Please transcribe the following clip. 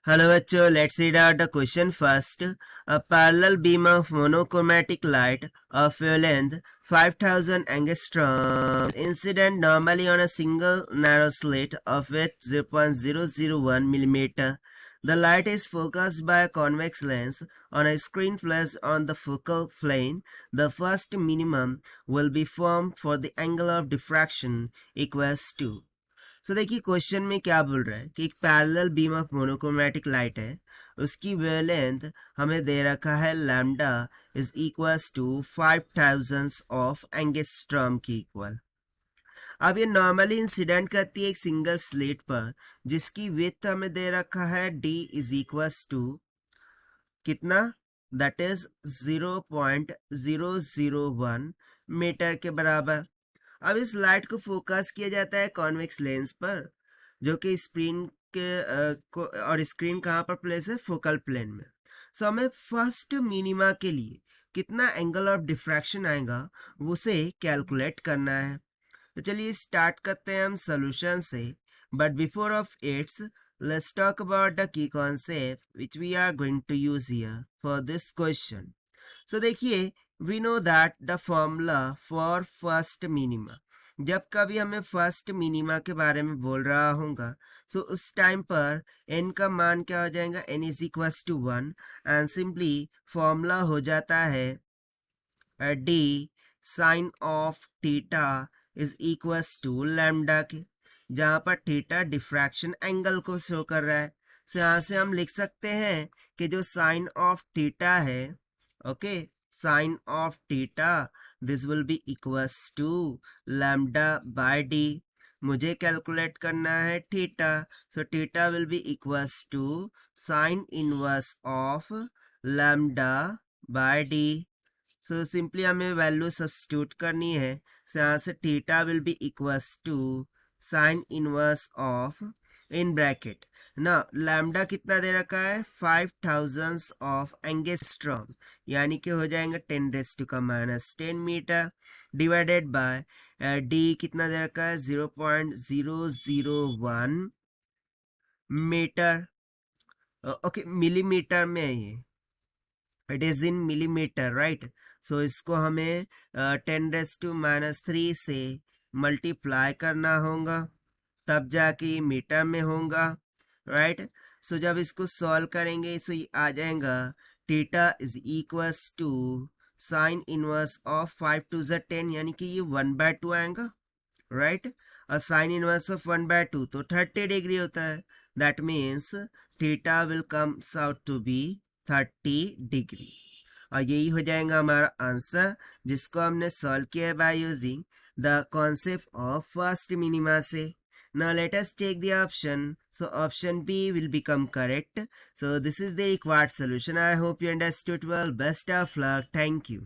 Hello बच्चों, let's read out the question first. A parallel beam of monochromatic light of wavelength 5000 angstroms incident normally on a single narrow slit of width 0.001 millimeter. The light is focused by a convex lens on a screen placed on the focal plane. The first minimum will be formed for the angle of diffraction equals to. सो देखिए question में क्या बोल रहा है कि एक parallel beam of monochromatic light है, उसकी वेवलेंथ हमें दे रखा है lambda is equals to 5000 of angstrom की इक्वल। अब ये नॉर्मली इंसिडेंट करती है एक सिंगल स्लिट पर जिसकी विड्थ हमें दे रखा है d इज इक्वल्स टू कितना, दैट इज 0.001 मीटर के बराबर। अब इस लाइट को फोकस किया जाता है कॉन्वेक्स लेंस पर जो कि स्क्रीन के और स्क्रीन कहाँ पर प्लेस है, फोकल प्लेन में। सो हमें फर्स्ट मिनिमा के लिए कितना एंगल ऑफ डिफ्रैक्शन आएगा उसे कैलकुलेट करना है। तो चलिए स्टार्ट करते हैं हम सोल्यूशन से, but before of its let's talk about the key concept which we are going to use here for this question. So देखिए, we know that the formula for first minima, जब कभी हमें first minima के बारे में बोल रहा होगा सो उस टाइम पर n का मान क्या हो जाएगा, n is equals to 1 and simply formula हो जाता है d sine of theta is equals to lambda के, जहाँ पर थीटा डिफ्रैक्शन एंगल को शो कर रहा है। सो यहाँ से हम लिख सकते हैं कि जो साइन ऑफ थीटा है, okay, sine of theta this will be equals to lambda by D. मुझे कैलकुलेट करना है theta, so theta will be equals to sine inverse of lambda by D. So simply हमें value substitute करनी है। So यहाँ से theta will be equals to sine inverse of, in bracket ना, lambda कितना दे रखा है 5000 ऑफ एंगस्ट्रॉम, यानी कि हो जाएंगे 10⁻⁻10 मीटर डिवाइडेड बाय डी कितना दे रखा है 0.001 मीटर, ओके मिलीमीटर में है ये, it is in millimetre right. So इसको हमें 10⁻³ से मल्टीप्लाई करना होगा तब जाके मीटर में होगा राइट। सो जब इसको सॉल्व करेंगे सो ये आ जाएगा theta is equals to sine inverse of 5 to the 10, यानी कि ये 1/2 आएगा राइट। और साइन इनवर्स ऑफ 1/2 तो 30 डिग्री होता है, that means theta will comes out to be 30 degree. और यही हो जाएगा हमारा आंसर जिसको हमने सॉल्व किया है by using the concept of first minima से। Now let us take the option. So option B will become correct. So this is the required solution. I hope you understood well. Best of luck. Thank you.